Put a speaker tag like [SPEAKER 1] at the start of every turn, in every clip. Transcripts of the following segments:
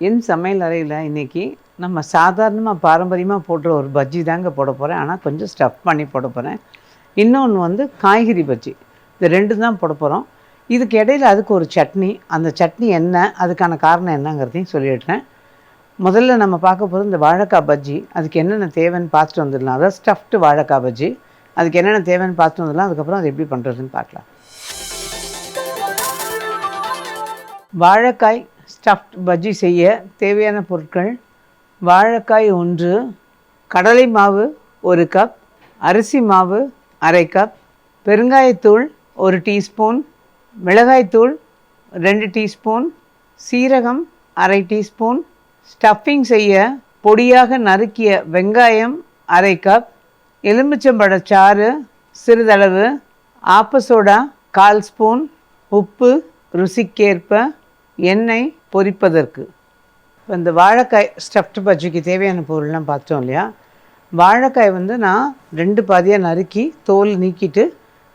[SPEAKER 1] என் சமையல் அறையில் இன்றைக்கி நம்ம சாதாரணமாக பாரம்பரியமாக போடுற ஒரு பஜ்ஜி தாங்க போட போகிறேன். ஆனால் கொஞ்சம் ஸ்டஃப் பண்ணி போட போகிறேன். இன்னொன்று வந்து காய்கறி பஜ்ஜி. இது 2 தான் போட போகிறோம். இதுக்கு இடையில் அதுக்கு ஒரு சட்னி. அந்த சட்னி என்ன, அதுக்கான காரணம் என்னங்கிறதையும் சொல்லிடுறேன். முதல்ல நம்ம பார்க்க போகிறது இந்த வாழைக்காய் பஜ்ஜி. அதுக்கு என்னென்ன தேவைன்னு பார்த்துட்டு வந்துடலாம். அதாவது ஸ்டஃப்டு வாழைக்காய் பஜ்ஜி. அதுக்கு என்னென்ன தேவைன்னு பார்த்துட்டு வந்துடலாம். அதுக்கப்புறம் அது எப்படி பண்ணுறதுன்னு பார்க்கலாம். வாழைக்காய் ஸ்டஃப்ட் பஜ்ஜி செய்ய தேவையான பொருட்கள்: வாழைக்காய் 1, கடலை மாவு 1 கப், அரிசி மாவு அரை கப், பெருங்காயத்தூள் 1 டீஸ்பூன், மிளகாய்த்தூள் 2 டீஸ்பூன், சீரகம் அரை டீஸ்பூன், ஸ்டஃபிங் செய்ய பொடியாக நறுக்கிய வெங்காயம் அரை கப், எலுமிச்சம்பழச்சாறு சிறிதளவு, ஆப்பசோடா 1/4 ஸ்பூன், உப்பு ருசிக்கேற்ப, எண்ணெய் பொரிப்பதற்கு. இந்த வாழைக்காய் ஸ்டஃப்டு பஜ்ஜிக்கு தேவையான பொருள்லாம் பார்த்தோம் இல்லையா. வாழைக்காய் வந்து நான் 2 பாதியாக நறுக்கி தோல் நீக்கிட்டு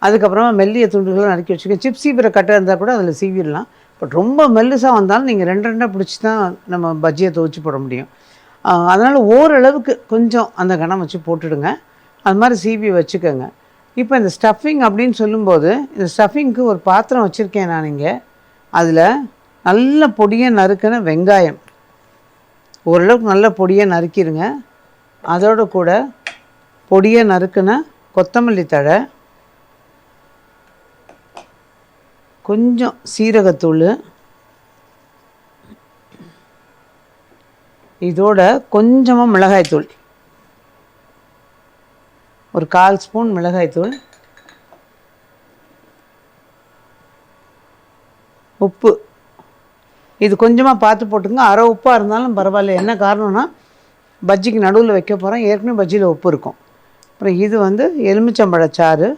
[SPEAKER 1] அதுக்கப்புறமா மெல்லிய துண்டுகளாக நறுக்கி வச்சுக்கேன். சிப்ஸ் சீவிர கட்டை இருந்தால் கூட அதில் சீவிடலாம். பட் ரொம்ப மெல்லுசாக வந்தாலும் நீங்கள் 2 பிடிச்சி தான் நம்ம பஜ்ஜியை துவச்சி போட முடியும். அதனால் ஓரளவுக்கு கொஞ்சம் அந்த கணம் வச்சு போட்டுடுங்க. அது மாதிரி சீவி வச்சுக்கோங்க. இப்போ இந்த ஸ்டஃபிங் அப்படின்னு சொல்லும்போது, இந்த ஸ்டஃபிங்க்கு ஒரு பாத்திரம் வச்சுருக்கேன் நான் இங்கே. அதில் நல்ல பொடியாக நறுக்கின வெங்காயம் ஓரளவுக்கு நல்ல பொடியாக நறுக்கிடுங்க. அதோடு கூட பொடியாக நறுக்கின கொத்தமல்லி தழை, கொஞ்சம் சீரகத்தூள், இதோட கொஞ்சமாக மிளகாய்த்தூள், ஒரு 1/4 ஸ்பூன் மிளகாய்த்தூள், உப்பு இது கொஞ்சமாக பார்த்து போட்டுங்க. அரை உப்பாக இருந்தாலும் பரவாயில்ல. என்ன காரணம்னா பஜ்ஜிக்கு நடுவில் வைக்க போகிறோம். ஏற்கனவே பஜ்ஜியில் உப்பு இருக்கும். அப்புறம் இது வந்து எலுமிச்சம்பழச்சாறு,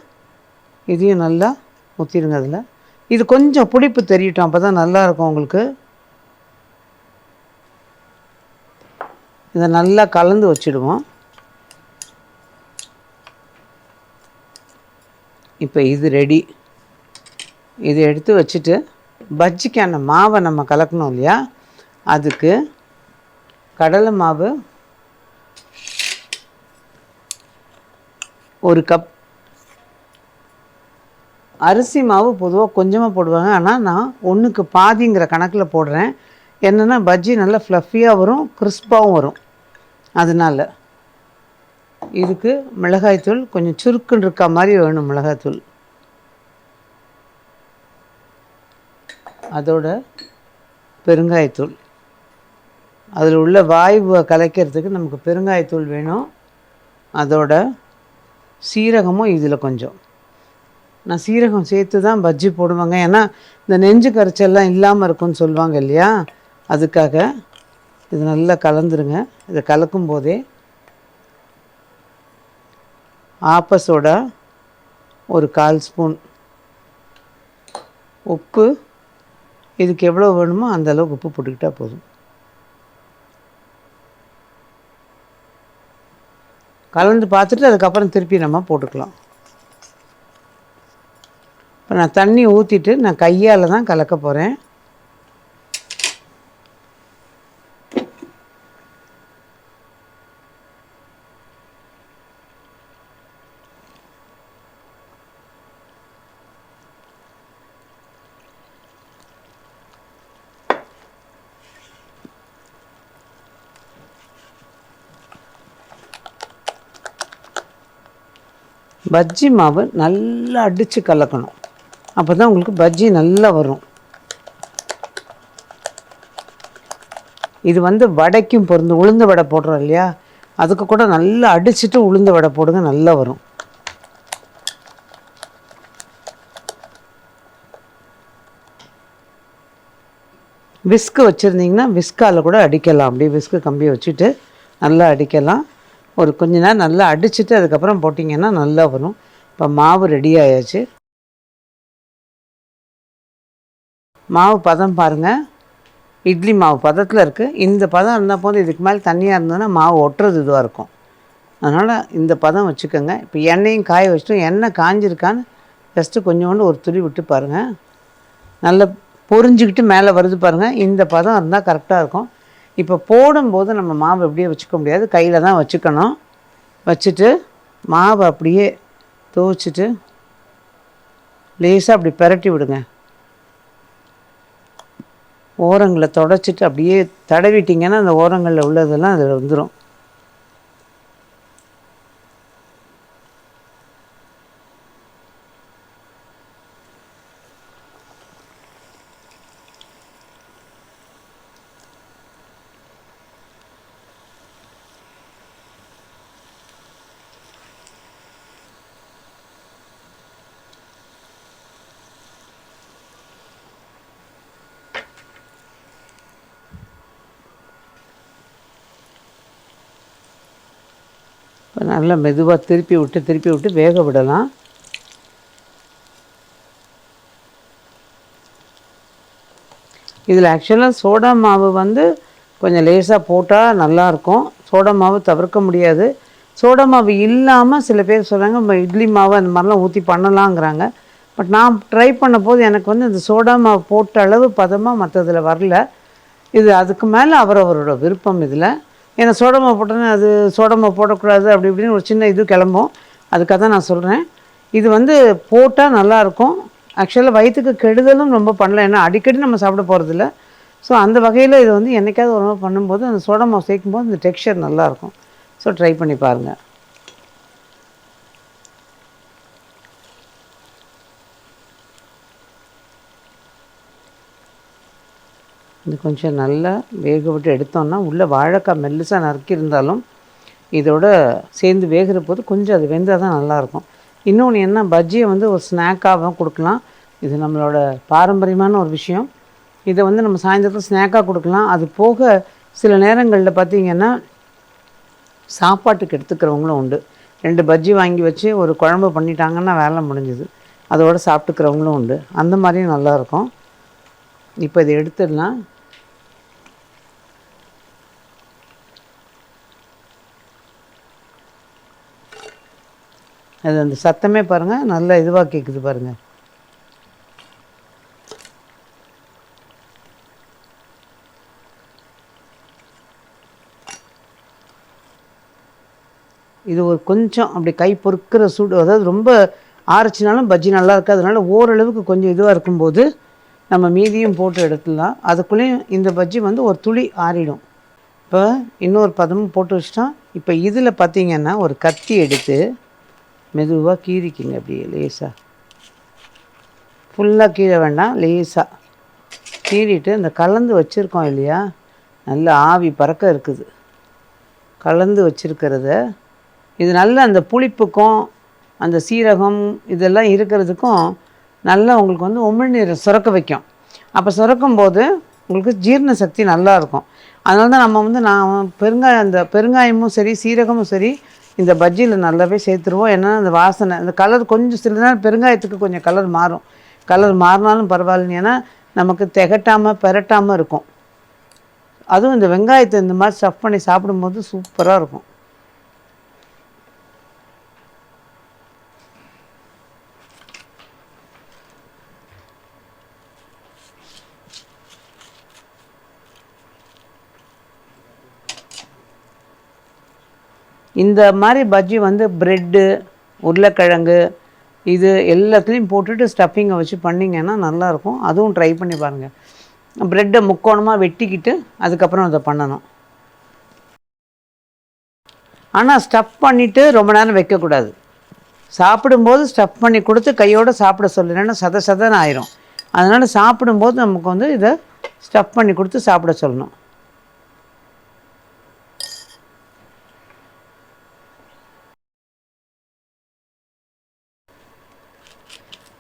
[SPEAKER 1] இதையும் நல்லா ஊற்றிடுங்க. அதில் இது கொஞ்சம் புளிப்பு தெரியட்டும், அப்போ தான் நல்லாயிருக்கும் உங்களுக்கு. இதை நல்லா கலந்து வச்சுடுவோம். இப்போ இது ரெடி. இதை எடுத்து வச்சுட்டு பஜ்ஜிக்கான மாவை நம்ம கலக்கணும் இல்லையா. அதுக்கு கடலை மாவு 1 கப், அரிசி மாவு பொதுவாக கொஞ்சமாக போடுவாங்க. ஆனால் நான் 1க்கு பாதிங்கிற கணக்கில் போடுறேன். என்னென்னா பஜ்ஜி நல்லா ஃப்ளஃபியாக வரும், கிறிஸ்பாகவும் வரும். அதனால் இதுக்கு மிளகாய்த்தூள் கொஞ்சம் சுருக்குன்னு இருக்க மாதிரி வேணும் மிளகாய்த்தூள். அதோட பெருங்காயத்தூள், அதில் உள்ள வாயுவை கலைக்கிறதுக்கு நமக்கு பெருங்காயத்தூள் வேணும். அதோட சீரகமும் இதில் கொஞ்சம், நான் சீரகம் சேர்த்து தான் பஜ்ஜி போடுவாங்க. ஏன்னா இந்த நெஞ்சு கரைச்சல்லாம் இல்லாமல் இருக்குன்னு சொல்லுவாங்க இல்லையா. அதுக்காக இது நல்லா கலந்துருங்க. இதை கலக்கும் போதே ஆப்பசோடா ஒரு 1/4 ஸ்பூன், உப்பு இதுக்கு எவ்வளோ வேணுமோ அந்த அளவுக்கு உப்பு போட்டுக்கிட்டால் போதும். கலந்து பார்த்துட்டு அதுக்கப்புறம் திருப்பி நம்ம போட்டுக்கலாம். இப்போ நான் தண்ணி ஊற்றிட்டு நான் கையால் தான் கலக்க போகிறேன். பஜ்ஜி மாவு நல்லா அடித்து கலக்கணும். அப்போ தான் உங்களுக்கு பஜ்ஜி நல்லா வரும். இது வந்து வடைக்கும் பொருந்து. உளுந்த வடை போடுறோம் இல்லையா, அதுக்கு கூட நல்லா அடிச்சுட்டு உளுந்த வடை போடுங்க, நல்லா வரும். விஸ்கு வச்சுருந்தீங்கன்னா விஸ்கால் கூட அடிக்கலாம். அப்படியே விஸ்கு கம்பியை வச்சுட்டு நல்லா அடிக்கலாம். ஒரு கொஞ்ச நேரம் நல்லா அடிச்சுட்டு அதுக்கப்புறம் போட்டிங்கன்னா நல்லா வரும். இப்போ மாவு ரெடி ஆயாச்சு. மாவு பதம் பாருங்கள், இட்லி மாவு பதத்தில் இருக்குது. இந்த பதம் இருந்தால் போது. இதுக்கு மேலே தண்ணியாக இருந்ததுன்னா மாவு ஒட்டுறது இதுவாக இருக்கும். அதனால் இந்த பதம் வச்சுக்கோங்க. இப்போ எண்ணெயும் காய வச்சுட்டு எண்ணெய் காஞ்சிருக்கான்னு ஜஸ்ட்டு கொஞ்சோண்டு ஒரு துளி விட்டு பாருங்கள். நல்லா பொரிஞ்சுக்கிட்டு மேலே வருது பாருங்கள். இந்த பதம் இருந்தால் கரெக்டாக இருக்கும். இப்போ போடும்போது நம்ம மாவு அப்படியே வச்சுக்க முடியாது, கையில் தான் வச்சுக்கணும். வச்சுட்டு மாவை அப்படியே துவச்சிட்டு லேசாக அப்படி பிரட்டி விடுங்க. ஓரங்களை தொடச்சிட்டு அப்படியே தடவிட்டிங்கன்னா அந்த ஓரங்களில் உள்ளதெல்லாம் அதில் வந்துடும். நல்லா மெதுவாக திருப்பி விட்டு வேக விடலாம். இதில் ஆக்சுவலாக சோடா மாவு வந்து கொஞ்சம் லேசாக போட்டால் நல்லாயிருக்கும். சோடா மாவு தவிர்க்க முடியாது. சோடா மாவு இல்லாமல் சில பேர் சொல்கிறாங்க நம்ம இட்லி மாவு அந்த மாதிரிலாம் ஊற்றி பண்ணலாங்கிறாங்க. பட் நான் ட்ரை பண்ண போது எனக்கு வந்து இந்த சோடா மாவு போட்ட அளவு பதமாக மற்றதில் வரல. இது அதுக்கு மேலே அவரோட விருப்பம். இதில் ஏன்னா சோடா மாவு போட்டோன்னா அது சோடா மாவு போடக்கூடாது அப்படி இப்படின்னு ஒரு சின்ன இது கிளம்பும். அதுக்காக தான் நான் சொல்கிறேன். இது வந்து போட்டால் நல்லாயிருக்கும். ஆக்சுவலாக வயிற்றுக்கு கெடுதலும் ரொம்ப பண்ணல, ஏன்னா அடிக்கடி நம்ம சாப்பிட போகிறதில்ல. ஸோ அந்த வகையில் இது வந்து என்றைக்காவது ஒரு நாள் பண்ணும்போது அந்த சோடா மாவு சேர்க்கும்போது இந்த டெக்ஸ்சர் நல்லாயிருக்கும். ஸோ ட்ரை பண்ணி பாருங்கள். இது கொஞ்சம் நல்லா வேக விட்டு எடுத்தோன்னா உள்ளே வாழைக்காய் மெல்லிசாக நறுக்கியிருந்தாலும் இதோட சேர்ந்து வேகிற போது கொஞ்சம் அது வெந்தால் தான் நல்லாயிருக்கும். இன்னொன்று என்ன, பஜ்ஜியை வந்து ஒரு ஸ்நாக்காகவும் கொடுக்கலாம். இது நம்மளோட பாரம்பரியமான ஒரு விஷயம். இதை வந்து நம்ம சாயந்தரத்தில் ஸ்நாக்காக கொடுக்கலாம். அது போக சில நேரங்களில் பார்த்திங்கன்னா சாப்பாட்டுக்கு எடுத்துக்கிறவங்களும் உண்டு. 2 பஜ்ஜி வாங்கி வச்சு ஒரு குழம்பு பண்ணிட்டாங்கன்னா வேலை முடிஞ்சுது, அதோடு சாப்பிட்டுக்கிறவங்களும் உண்டு. அந்த மாதிரியும் நல்லாயிருக்கும். இப்போ இதை எடுத்துடலாம். அது அந்த சத்தமே பாருங்கள் நல்லா இதுவாக கேட்குது பாருங்கள். இது ஒரு கொஞ்சம் அப்படி கை பொறுக்கிற சூடு, அதாவது ரொம்ப ஆரச்சினாலும் பஜ்ஜி நல்லா இருக்குது. அதனால் ஓரளவுக்கு கொஞ்சம் இதுவாக இருக்கும்போது நம்ம மீதியும் போட்டு எடுத்துடலாம். அதுக்குள்ளேயும் இந்த பஜ்ஜி வந்து ஒரு துளி ஆறிடும். இப்போ இன்னொரு பதமும் போட்டு வச்சிட்டோம். இப்போ இதில் பார்த்திங்கன்னா ஒரு கத்தி எடுத்து மெதுவாக கீறிக்கிங்க. அப்படியே லேசாக, ஃபுல்லாக கீற வேண்டாம், லேசாக கீறிட்டு இந்த கலந்து வச்சுருக்கோம் இல்லையா, நல்லா ஆவி பறக்க இருக்குது கலந்து வச்சுருக்கிறத, இது நல்லா அந்த புளிப்புக்கும் அந்த சீரகம் இதெல்லாம் இருக்கிறதுக்கும் நல்லா உங்களுக்கு வந்து உமிழ்நீரை சுரக்க வைக்கும். அப்போ சுரக்கும் போது உங்களுக்கு ஜீரண சக்தி நல்லாயிருக்கும். அதனால தான் நம்ம வந்து நான் அந்த பெருங்காயமும் சரி சீரகமும் சரி இந்த பஜ்ஜியில் நல்லாவே சேர்த்துருவோம். ஏன்னா அந்த வாசனை, அந்த கலர் கொஞ்சம் சில நேரம் பெருங்காயத்துக்கு கொஞ்சம் கலர் மாறும். கலர் மாறினாலும் பரவாயில்லைங்க, ஏன்னா நமக்கு திகட்டாமல் பெரட்டாமல் இருக்கும். அதுவும் இந்த வெங்காயத்தை இந்த மாதிரி ஸ்டஃப் பண்ணி சாப்பிடும்போது சூப்பராக இருக்கும். இந்த மாதிரி பஜ்ஜி வந்து ப்ரெட்டு, உருளைக்கிழங்கு இது எல்லாத்துலேயும் போட்டுட்டு ஸ்டஃபிங்கை வச்சு பண்ணிங்கன்னா நல்லாயிருக்கும். அதுவும் ட்ரை பண்ணி பாருங்கள். ப்ரெட்டை முக்கோணமாக வெட்டிக்கிட்டு அதுக்கப்புறம் அதை பண்ணணும். ஆனால் ஸ்டஃப் பண்ணிவிட்டு ரொம்ப நேரம் வைக்கக்கூடாது. சாப்பிடும்போது ஸ்டஃப் பண்ணி கொடுத்து கையோடு சாப்பிட சொல்லலைன்னா சதன்னு ஆயிரும். அதனால் சாப்பிடும்போது நமக்கு வந்து இதை ஸ்டஃப் பண்ணி கொடுத்து சாப்பிட சொல்லணும்.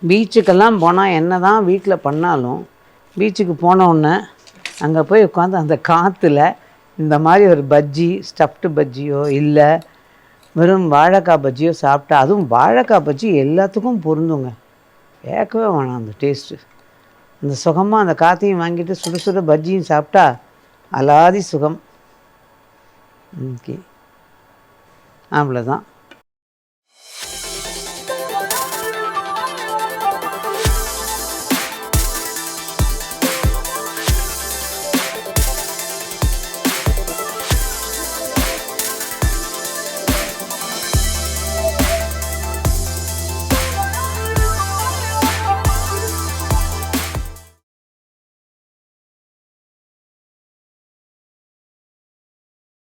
[SPEAKER 1] பீச்சுக்கெல்லாம் போனால் என்ன தான் வீட்டில் பண்ணாலும் பீச்சுக்கு போனோடனே அங்கே போய் உட்காந்து அந்த காற்றுல இந்த மாதிரி ஒரு பஜ்ஜி, ஸ்டஃப்டு பஜ்ஜியோ இல்லை வெறும் வாழைக்காய் பஜ்ஜியோ சாப்பிட்டா, அதுவும் வாழைக்காய் பஜ்ஜி எல்லாத்துக்கும் பொருந்துங்க. கேட்கவே வேணாம் அந்த டேஸ்ட்டு. அந்த சுகமாக அந்த காற்றையும் வாங்கிட்டு சுட சுட பஜ்ஜியும் சாப்பிட்டா அலாதி சுகம். ஓகே, அவ்வளோதான்.